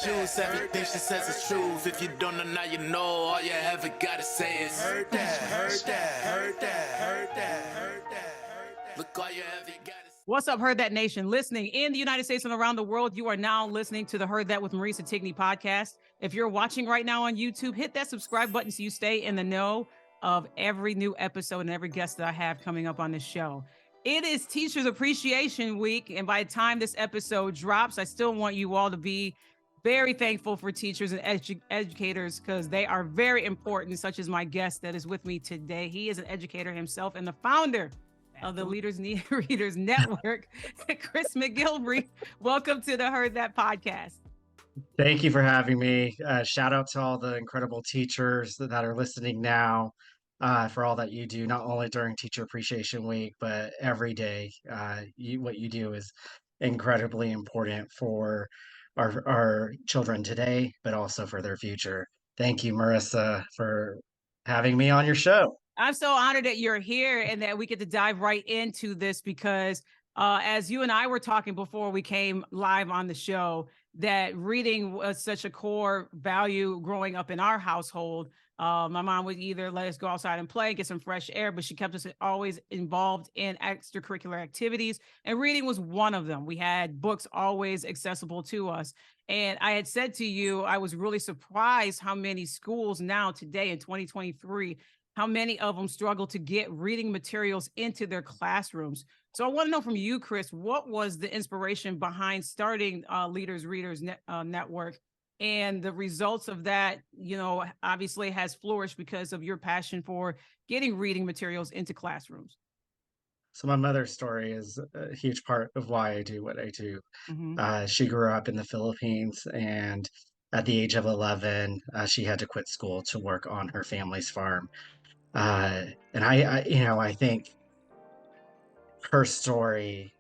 shoes. Everything she says is truth. If you don't know now, you know. All you ever gotta say is heard that, heard that, heard that, heard that, heard that. Look, all you ever gotta say. What's up, Heard That Nation? Listening in the United States and around the world, you are now listening to the Heard That with Marisa Tigney podcast. If you're watching right now on YouTube, hit that subscribe button so you stay in the know of every new episode and every guest that I have coming up on this show. It is Teachers Appreciation Week, and by the time this episode drops, I still want you all to be very thankful for teachers and educators because they are very important, such as my guest that is with me today. He is an educator himself and the founder of the Leaders Need Readers Network, Chris McGilvery. Welcome to the Heard That podcast. Thank you for having me. Shout out to all the incredible teachers that are listening now for all that you do, not only during Teacher Appreciation Week, but every day. What you do is incredibly important for our children today, but also for their future. Thank you, Marisa, for having me on your show. I'm so honored that you're here and that we get to dive right into this because as you and I were talking before we came live on the show, that reading was such a core value growing up in our household. My mom would either let us go outside and play, get some fresh air, but she kept us always involved in extracurricular activities. And reading was one of them. We had books always accessible to us. And I had said to you, I was really surprised how many schools now today in 2023 how many of them struggle to get reading materials into their classrooms. So I want to know from you, Chris, what was the inspiration behind starting Leaders Readers Network and the results of that, obviously has flourished because of your passion for getting reading materials into classrooms. So my mother's story is a huge part of why I do what I do. Mm-hmm. She grew up in the Philippines, and at the age of 11, she had to quit school to work on her family's farm. And I think her story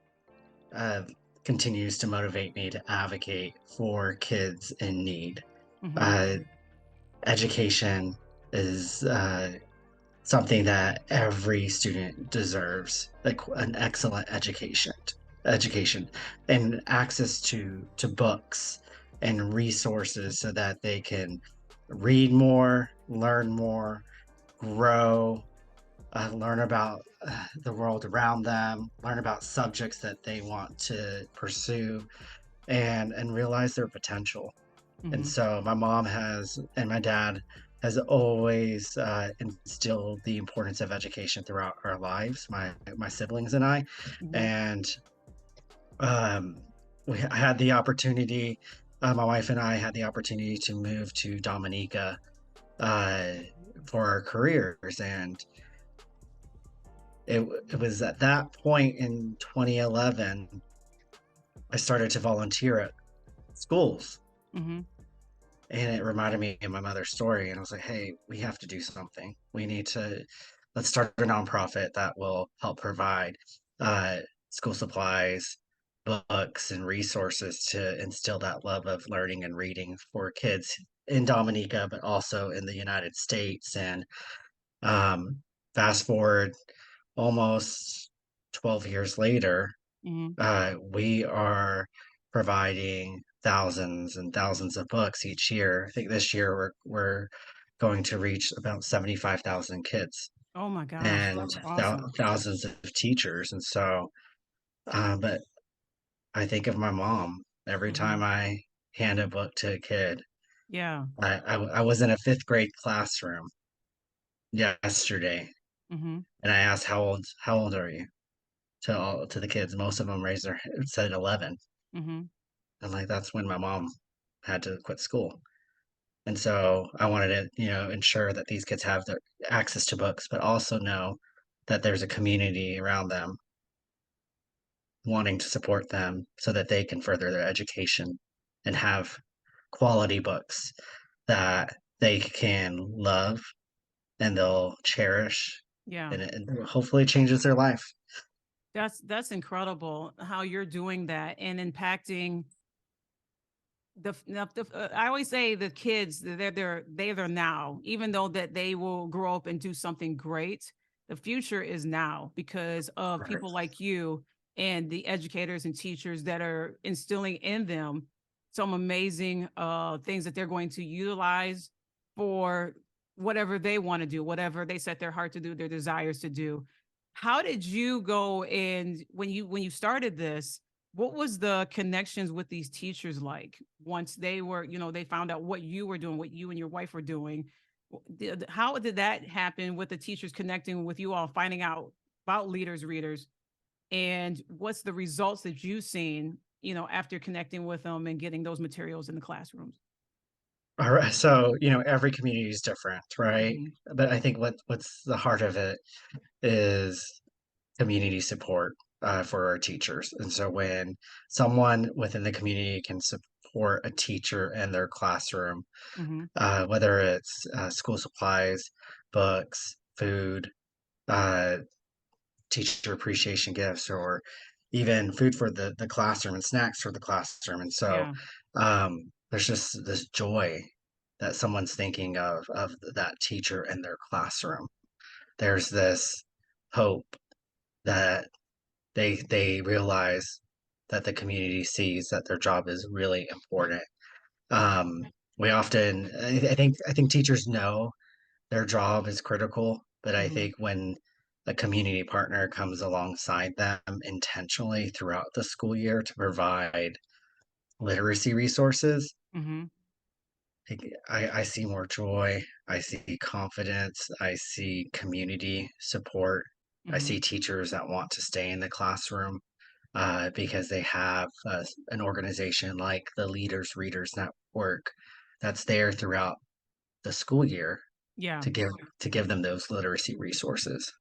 continues to motivate me to advocate for kids in need. Mm-hmm. Education is something that every student deserves, like an excellent education and access to books and resources so that they can read more, learn more, grow, learn about the world around them, learn about subjects that they want to pursue, and realize their potential. Mm-hmm. And so my mom and my dad has always instilled the importance of education throughout our lives, my siblings and I. Mm-hmm. And I had the opportunity, my wife and I had the opportunity to move to Dominica for our careers, and it was at that point in 2011 I started to volunteer at schools. Mm-hmm. And it reminded me of my mother's story, and I was like, hey, we have to do something. Let's start a nonprofit that will help provide school supplies, books, and resources to instill that love of learning and reading for kids in Dominica, but also in the United States. And fast forward almost 12 years later, Mm-hmm. we are providing thousands and thousands of books each year. I think this year we're going to reach about 75,000 kids Oh my gosh, and that's awesome. thousands of teachers. And so, but I think of my mom every Mm-hmm. time I hand a book to a kid. Yeah. I was in a fifth grade classroom yesterday, Mm-hmm. and I asked, how old are you? To the kids. Most of them said 11. Mm-hmm. And like, that's when my mom had to quit school. And so I wanted to, ensure that these kids have their access to books, but also know that there's a community around them wanting to support them so that they can further their education and have quality books that they can love and they'll cherish, Yeah. and it hopefully changes their life. That's incredible how you're doing that and impacting I always say the kids, they're there now, even though that they will grow up and do something great. The future is now because of Right. people like you and the educators and teachers that are instilling in them some amazing things that they're going to utilize for whatever they want to do, whatever they set their heart to do, their desires to do. How did you go, and when you started this, what was the connections with these teachers like once they were, they found out what you were doing, what you and your wife were doing? How did that happen with the teachers connecting with you all, finding out about leaders, readers, and what's the results that you've seen, after connecting with them and getting those materials in the classrooms? All right. So, every community is different, right? Mhm, But I think what's the heart of it is community support for our teachers. And so when someone within the community can support a teacher in their classroom, mhm, whether it's school supplies, books, food, uh, teacher appreciation gifts, or even food for the classroom and snacks for the classroom. And so yeah, there's just this joy that someone's thinking of that teacher in their classroom. There's this hope that they realize that the community sees that their job is really important. Um, we often, I think teachers know their job is critical, but I mhm, think when a community partner comes alongside them intentionally throughout the school year to provide literacy resources, mhm, I see more joy. I see confidence. I see community support. I mhm, see teachers that want to stay in the classroom because they have an organization like the Leaders Readers Network that's there throughout the school year yeah. to give them those literacy resources.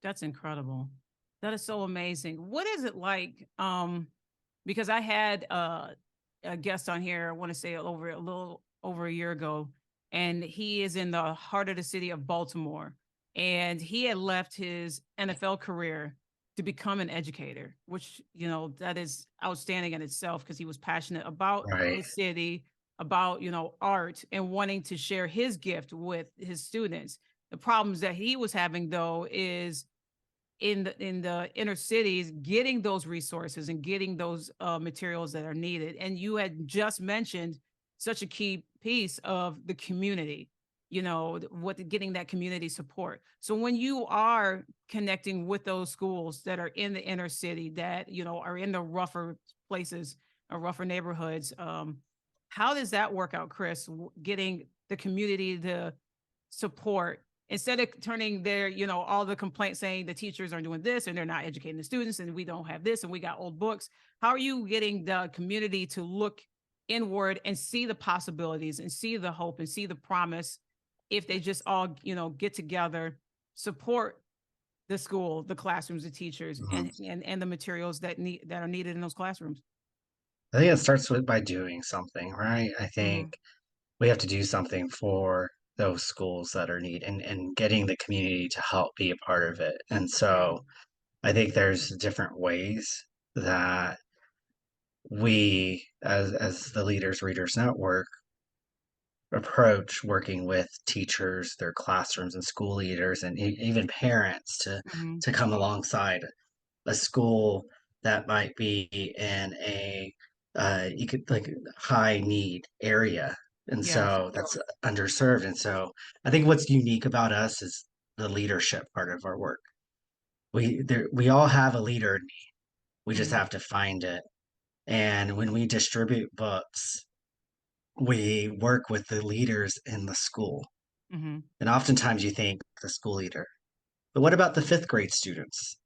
That's incredible. That is so amazing. What is it like? Because I had a guest on here, I want to say over a little over a year ago, and he is in the heart of the city of Baltimore. And he had left his NFL career to become an educator, which, that is outstanding in itself because he was passionate about Right. his city, about, art and wanting to share his gift with his students. The problems that he was having though is in the inner cities getting those resources and getting those materials that are needed. And you had just mentioned such a key piece of the community, what getting that community support. So when you are connecting with those schools that are in the inner city that are in the rougher places or rougher neighborhoods, how does that work out, Chris? Getting the community to support instead of turning their, all the complaints saying the teachers are doing this and they're not educating the students and we don't have this and we got old books. How are you getting the community to look inward and see the possibilities and see the hope and see the promise if they just all, get together, support the school, the classrooms, the teachers, Mhm. and the materials that are needed in those classrooms? I think it starts with by doing something, right? I Mm-hmm. think we have to do something for those schools that are need and getting the community to help be a part of it. And Yeah. so I think there's different ways that we as the Leaders Readers Network approach working with teachers, their classrooms and school leaders and even parents Mm-hmm. to come alongside a school that might be in a you could like high need area, and Yes. so that's underserved. And so I think what's unique about us is the leadership part of our work. We all have a leader. We just Mm-hmm. have to find it. And when we distribute books, we work with the leaders in the school. Mm-hmm. And oftentimes you think the school leader, but what about the fifth grade students?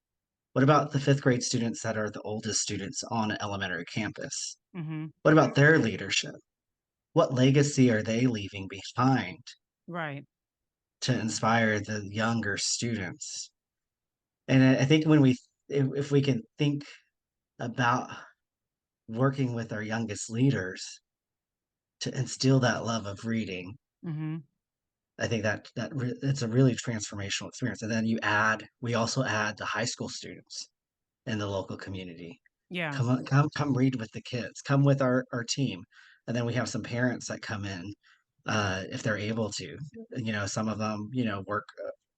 What about the fifth grade students that are the oldest students on an elementary campus? Mm-hmm. What about their leadership? What legacy are they leaving behind Right. to inspire the younger students? And I think when if we can think about working with our youngest leaders to instill that love of reading, Mm-hmm. I think it's a really transformational experience. And then we also add the high school students in the local community. Yeah. Come read with the kids. Come with our team. And then we have some parents that come in if they're able to. Some of them, work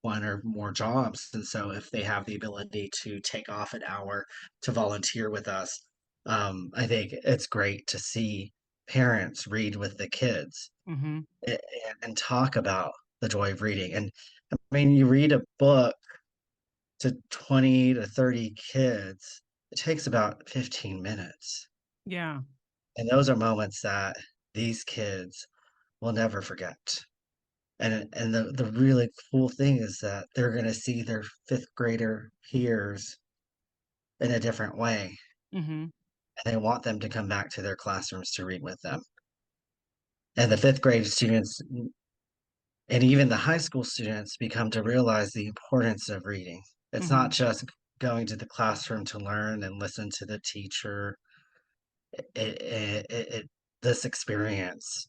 one or more jobs. And so if they have the ability to take off an hour to volunteer with us, I think it's great to see parents read with the kids Hmm. a- and talk about the joy of reading. And I mean, you read a book to 20 to 30 kids, it takes about 15 minutes. Yeah. And those are moments that these kids will never forget. And the really cool thing is that they're going to see their fifth grader peers in a different way. Hmm. And they want them to come back to their classrooms to read with them. And the fifth grade students and even the high school students become to realize the importance of reading. It's Hmm. not just going to the classroom to learn and listen to the teacher. This experience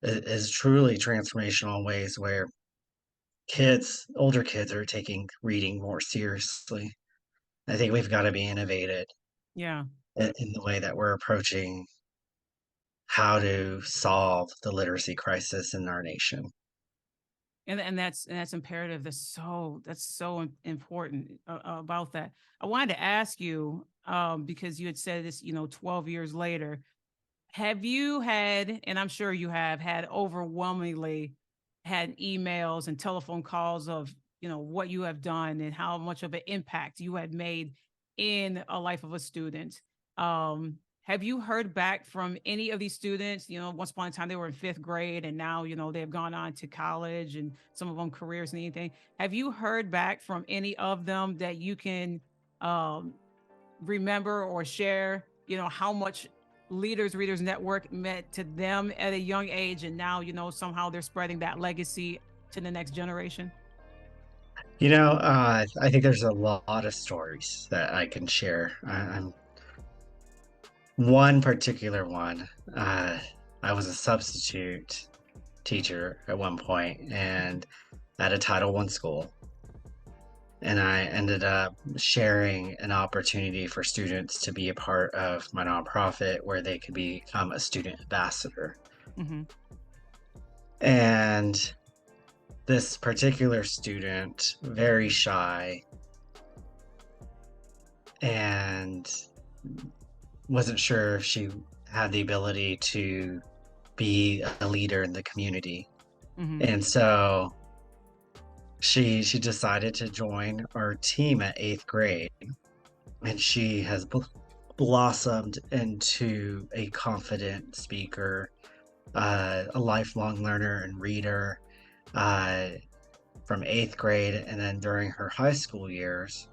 is truly transformational in ways where older kids are taking reading more seriously. I think we've got to be innovative Yeah. in the way that we're approaching how to solve the literacy crisis in our nation. And that's imperative. Important about that. I wanted to ask you, because you had said this, 12 years later, have you had, and I'm sure you have had overwhelmingly had emails and telephone calls of, what you have done and how much of an impact you had made in a life of a student. Have you heard back from any of these students? Once upon a time they were in fifth grade and now, they've gone on to college and some of them careers and anything. Have you heard back from any of them that you can um, remember or share, how much Readers Network meant to them at a young age, and now, somehow they're spreading that legacy to the next generation? I think there's a lot of stories that I can share. I'm one particular one. I was a substitute teacher at one point and at a Title One school, and I ended up sharing an opportunity for students to be a part of my nonprofit where they could become a student ambassador. Hmm. And this particular student, very shy and wasn't sure if she had the ability to be a leader in the community. Hmm. And so she decided to join our team at 8th grade, and she has blossomed into a confident speaker, a lifelong learner and reader, uh, from 8th grade. And then during her high school years,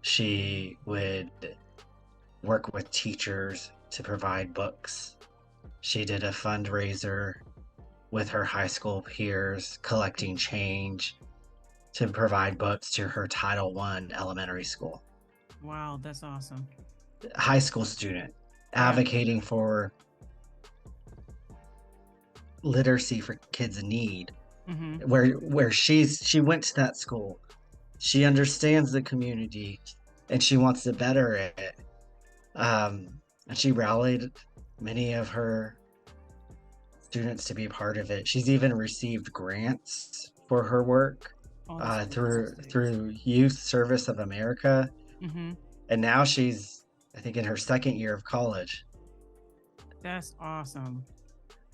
she would work with teachers to provide books. She did a fundraiser with her high school peers, collecting change to provide books to her Title One elementary school. Wow, that's awesome. High school student Yeah. advocating for literacy for kids in need, Hmm. where she went to that school. She understands the community and she wants to better it. And she rallied many of her students to be part of it. She's even received grants for her work Oh, that's fantastic. through Youth Service of America, Hmm. and now she's, I think, in her second year of college, That's awesome.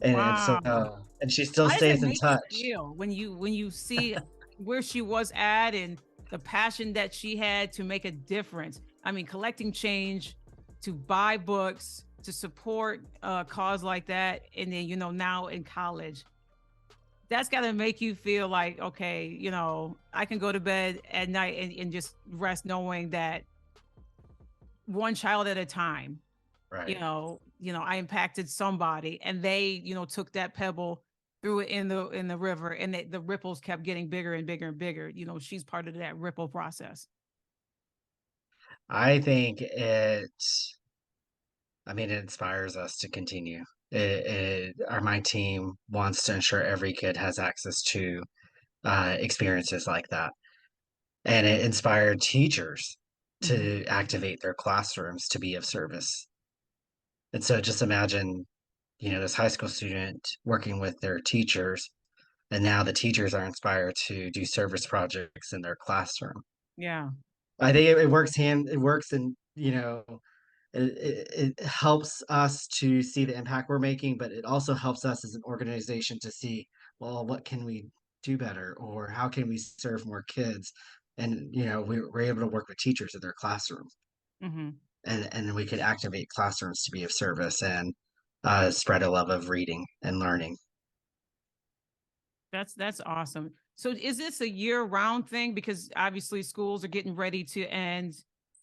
and so Wow. and she still How does it stays in make you touch. feel when you see where she was at and the passion that she had to make a difference? I mean, collecting change to buy books to support a cause like that, and then now in college, that's got to make you feel like, okay, I can go to bed at night and just rest knowing that one child at a time, Right. I impacted somebody and they, took that pebble, threw it in the river, and the ripples kept getting bigger and bigger and bigger. She's part of that ripple process. I think I mean, it inspires us to continue. My team wants to ensure every kid has access to experiences like that. And it inspired teachers Hmm. to activate their classrooms to be of service. And so just imagine, this high school student working with their teachers, and now the teachers are inspired to do service projects in their classroom. Yeah. I think it works it works in, it helps us to see the impact we're making, but it also helps us as an organization to see, well, what can we do better, or how can we serve more kids? And we're able to work with teachers in their classrooms, Hmm. and we could activate classrooms to be of service and spread a love of reading and learning. That's awesome. So is this a year-round thing? Because obviously schools are getting ready to end.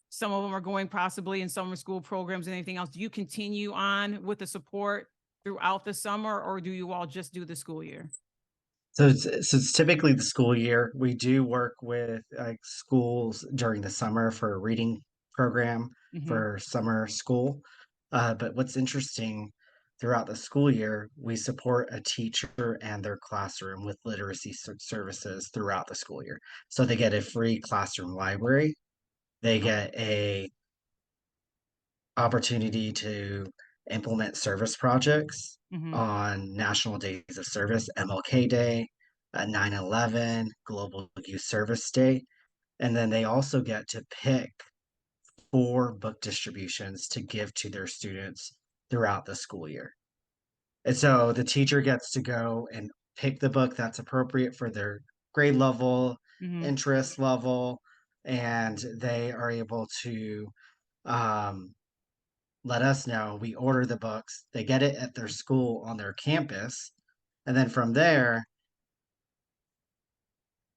Some of them are going possibly in summer school programs and anything else. Do you continue on with the support throughout the summer, or do you all just do the school year? So it's typically the school year. We do work with schools during the summer for a reading program Hmm. for summer school. But what's interesting, throughout the school year, we support a teacher and their classroom with literacy services throughout the school year. So they get a free classroom library. They get a opportunity to implement service projects Hmm. on national days of service, MLK Day, 9/11, Global Youth Service Day. And then they also get to pick 4 book distributions to give to their students throughout the school year. And so the teacher gets to go and pick the book that's appropriate for their grade level, Hmm. interest level, and they are able to um, let us know. We order the books, they get it at their school on their campus, and then from there,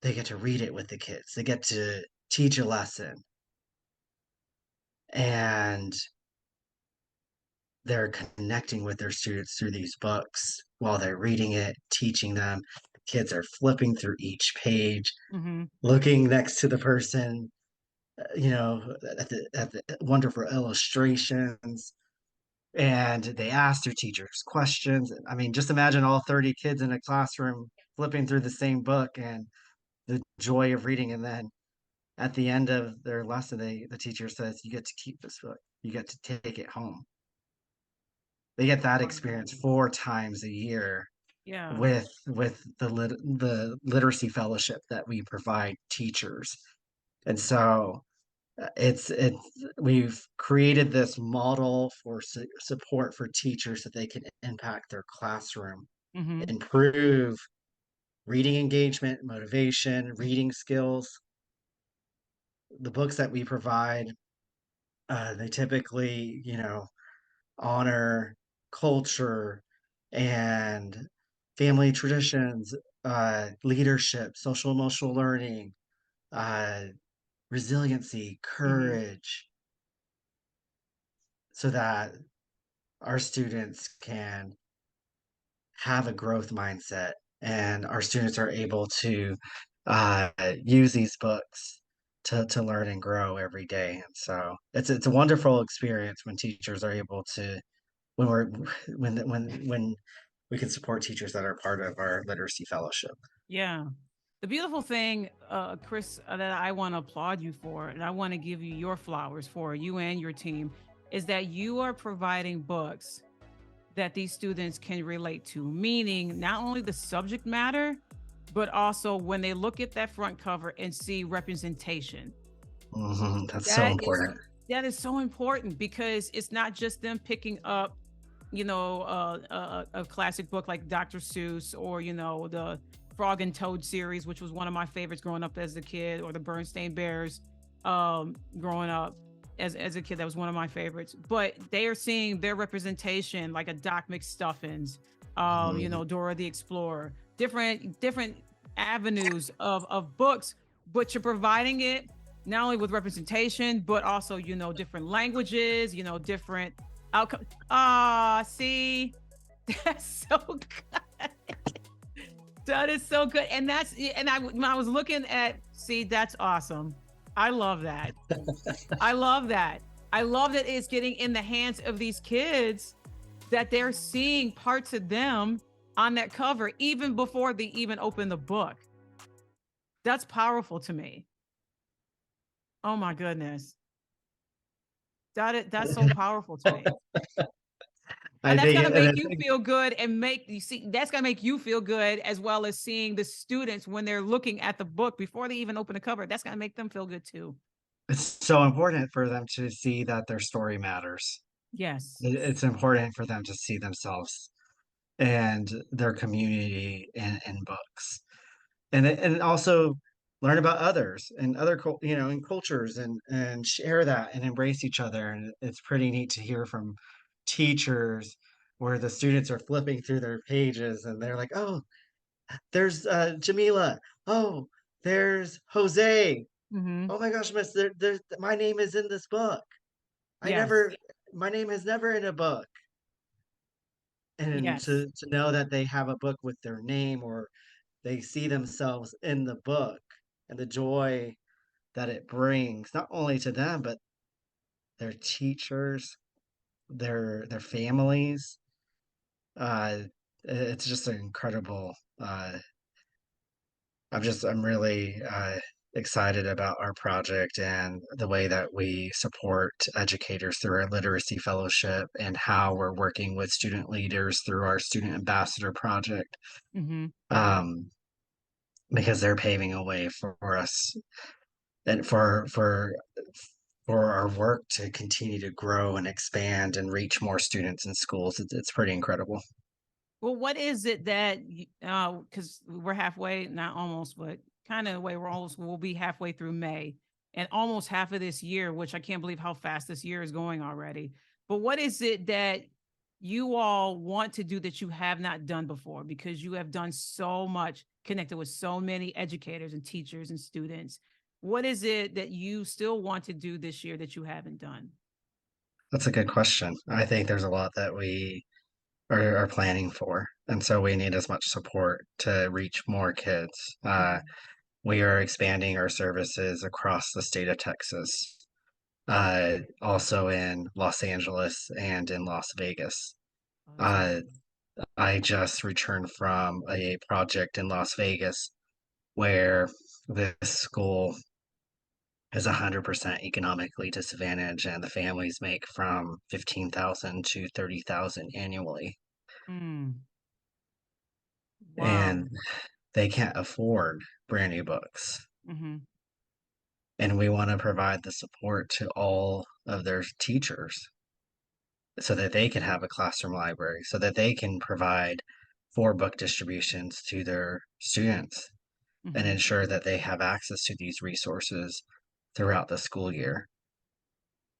they get to read it with the kids. They get to teach a lesson, and they're connecting with their students through these books while they're reading it, teaching them. The kids are flipping through each page, Hmm. looking next to the person, at the wonderful illustrations, and they ask their teachers questions. I mean, just imagine all 30 kids in a classroom flipping through the same book and the joy of reading. And then at the end of their lesson, the teacher says, "You get to keep this book. You get to take it home." They get that experience 4 times a year Yeah. with the literacy fellowship that we provide teachers. And so it's we've created this model for support for teachers that they can impact their classroom, Hmm. improve reading engagement, motivation, reading skills. The books that we provide, they typically, honor culture and family traditions, leadership, social emotional learning, uh, resiliency, Hmm. courage, so that our students can have a growth mindset, and our students are able to uh, use these books to learn and grow every day. And so it's a wonderful experience when teachers are able to, when we're when we can support teachers that are part of our literacy fellowship. Yeah. The beautiful thing, Chris, that I want to applaud you for, and I want to give you your flowers for, you and your team, is that you are providing books that these students can relate to, meaning not only the subject matter, but also when they look at that front cover and see representation. That's so That is important. that is so important because it's not just them picking up, a classic book like Dr. Seuss, or the Frog and Toad series, which was one of my favorites growing up as a kid, or the Bernstein Bears, growing up as a kid. That was one of my favorites. But they are seeing their representation, like a Doc McStuffins, Mhm. Dora the Explorer, different avenues of books, but you're providing it not only with representation, but also, different languages, different outcome. Ah, see, that's so good. That is so good. When I was looking at, see, that's awesome. I love that. I love that. I love that it's getting in the hands of these kids, that they're seeing parts of them on that cover even before they even open the book. That's powerful to me. Oh my goodness. That's so powerful to me. I And that's think, gonna and I make you think feel good, and make you see that's gonna make you feel good, as well as seeing the students when they're looking at the book before they even open the cover. That's gonna make them feel good too. so important for them to see that their story matters. Yes. It's important for them to see themselves and their community in books, and also learn about others and other and cultures, and share that and embrace each other. And it's pretty neat to hear from teachers where the students are flipping through their pages and they're like, oh, there's Jamila. Oh, there's Jose. Mm-hmm. Oh my gosh, miss, my name is in this book. I Yes. never, my name is never in a book. And Yes. to know that they have a book with their name, or they see themselves in the book, and the joy that it brings, not only to them, but their teachers, their families. Uh, it's just an incredible. I'm really excited about our project and the way that we support educators through our literacy fellowship, and how we're working with student leaders through our student ambassador project. Mm-hmm. Um, because they're paving a way for us, and for our work to continue to grow and expand and reach more students in schools. It's pretty incredible. Well, what is it that, because we're halfway, not almost, but kind of way, we'll be halfway through May and almost half of this year, which I can't believe how fast this year is going already. But what is it that you all want to do that you have not done before? Because you have done so much, connected with so many educators and teachers and students. What is it that you still want to do this year that you haven't done? That's a good question. I think there's a lot that we are planning for, and so we need as much support to reach more kids. Mhm. We are expanding our services across the state of Texas, also in Los Angeles and in Las Vegas. Oh, that's Uh, amazing. I just returned from a project in Las Vegas where this school is 100% economically disadvantaged, and the families make from 15,000 to 30,000 annually, Mm, wow. and they can't afford brand new books. Hmm. And we want to provide the support to all of their teachers so that they can have a classroom library, so that they can provide 4 book distributions to their students, and Hmm. ensure that they have access to these resources throughout the school year.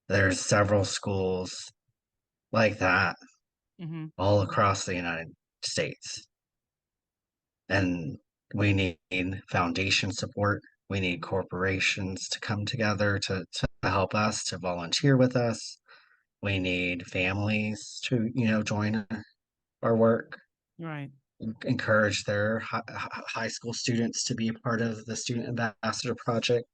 There's several schools like that Hmm. all across the United States. And we need foundation support. We need corporations to come together to help us, to volunteer with us. We need families to, join our work, Right. encourage their high school students to be a part of the Student Ambassador Project.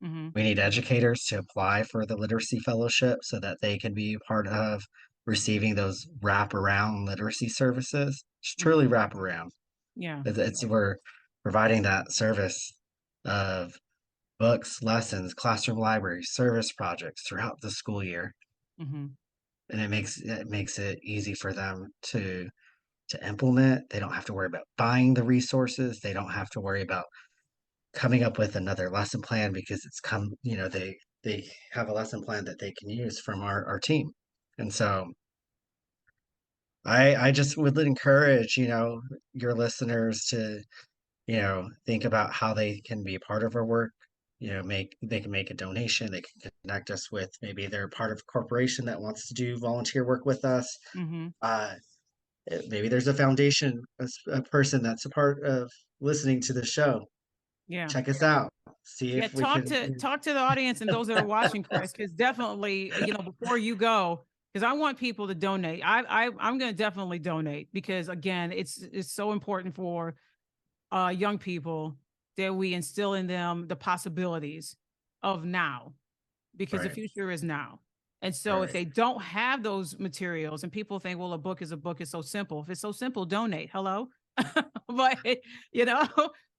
Hmm. We need educators to apply for the literacy fellowship so that they can be part of receiving those wraparound literacy services. It's truly Hmm. wraparound. Yeah. We're providing that service of books, lessons, classroom libraries, service projects throughout the school year, Hmm. and it makes it easy for them to implement. They don't have to worry about buying the resources. They don't have to worry about coming up with another lesson plan, because they have a lesson plan that they can use from our team. And so I just would encourage, your listeners to, think about how they can be a part of our work. They can make a donation. They can connect us with, maybe they're part of a corporation that wants to do volunteer work with us. Hmm. Uh, Maybe there's a foundation, a person that's a part of listening to the show. Yeah. Check us out. See Yeah. if we can. Talk to the audience and those that are watching, Chris, because definitely, before you go, because I want people to donate. I'm going to definitely donate because again, it's so important for young people that we instill in them the possibilities of now, because the Right, future is now. And so if right, they don't have those materials and people think, well, a book is a book, it's so simple. If it's so simple, donate. Hello. But you know,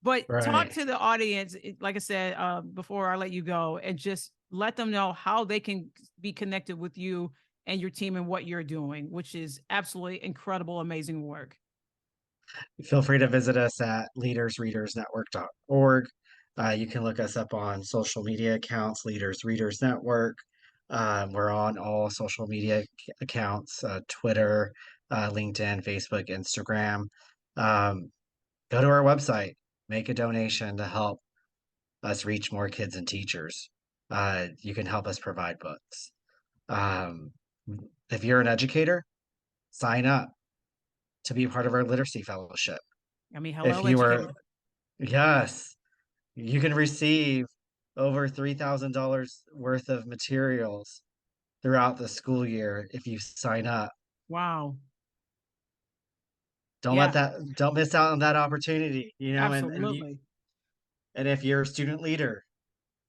but talk right. to the audience, like I said, before I let you go, and just let them know how they can be connected with you and your team and what you're doing, which is absolutely incredible, amazing work. Feel free to visit us at leadersreadersnetwork.org. You can look us up on social media accounts, Leaders Readers Network. We're on all social media accounts, Twitter, LinkedIn, Facebook, Instagram. Um, Go to our website, make a donation to help us reach more kids and teachers. You can help us provide books. Um, if you're an educator, sign up to be part of our literacy fellowship. I mean, If hello, you were, educator. yes, you can receive over $3,000 worth of materials throughout the school year if you sign up. Wow. Don't Yeah, don't miss out on that opportunity, absolutely. and if you're a student leader,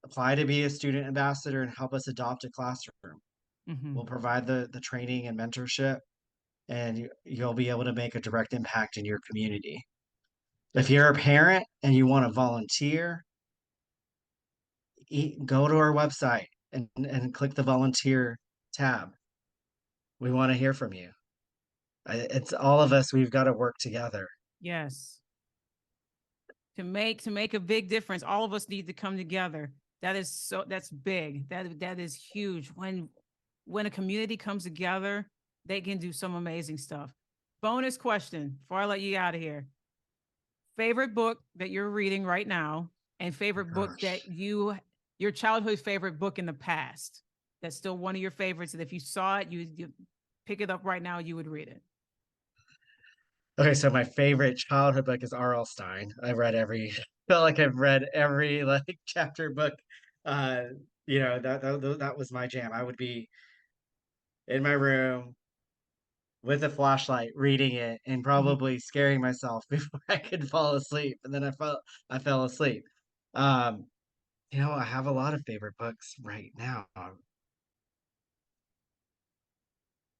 apply to be a student ambassador and help us adopt a classroom. Hmm. We'll provide the training and mentorship, and you'll be able to make a direct impact in your community. If you're a parent and you want to volunteer, go to our website and click the volunteer tab. We want to hear from you. It's all of us. We've got to work together. Yes. To make a big difference, all of us need to come together. That's big. That is huge. When a community comes together, they can do some amazing stuff. Bonus question before I let you out of here. Favorite book that you're reading right now, and favorite book Gosh. that your childhood favorite book in the past. That's still one of your favorites. And if you saw it, you pick it up right now, you would read it. Okay, so my favorite childhood book is R.L. Stein. I've read every, felt like I've read every like chapter book. Uh, that was my jam. I would be in my room with a flashlight reading it and Mhm. probably scaring myself before I could fall asleep. And then I fell asleep. Um, I have a lot of favorite books right now.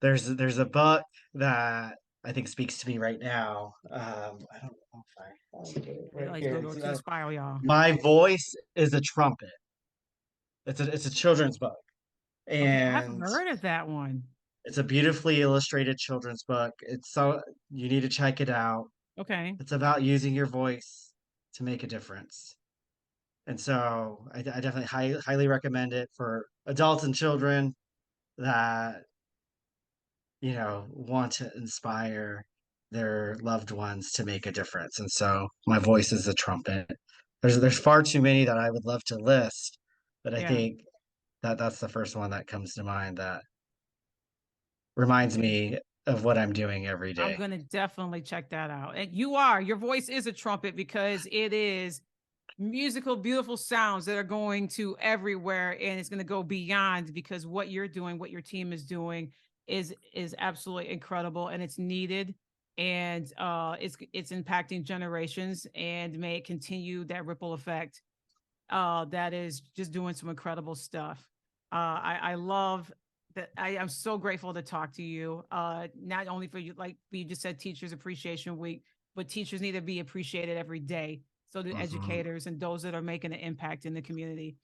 There's a book that I think speaks to me right now. I don't know if I get it right Let's here. go to the spiral, y'all. My Voice is a Trumpet. It's a children's book, Okay, I've and heard of that one. it's a beautifully illustrated children's book. You need to check it out. Okay. It's about using your voice to make a difference. And so I definitely highly recommend it for adults and children that, want to inspire their loved ones to make a difference. And so My Voice is a Trumpet. There's far too many that I would love to list, but I Yeah. think that's the first one that comes to mind that reminds Okay. me of what I'm doing every I'm day. gonna definitely check that out. And your voice is a trumpet because it is musical, beautiful sounds that are going to everywhere, and it's gonna go beyond because what you're doing, what your team is doing, is absolutely incredible and it's needed. And it's impacting generations, and may it continue that ripple effect that is just doing some incredible stuff. I love that. I am so grateful to talk to you. Not only for you, like you just said, Teachers Appreciation Week, but teachers need to be appreciated every day. So do Mhm. educators and those that are making an impact in the community.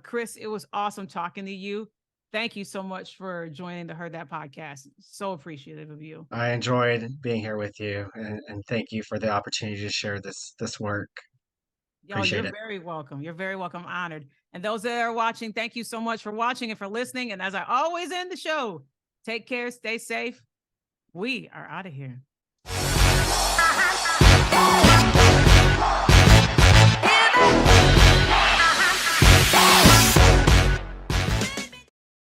Chris, it was awesome talking to you. Thank you so much for joining the Heard That podcast. So appreciative of you. I enjoyed being here with you, and thank you for the opportunity to share this work. Yo, you're Appreciate it. very welcome. You're very welcome. Honored. And those that are watching, thank you so much for watching and for listening. And as I always end the show, take care, stay safe. We are out of here.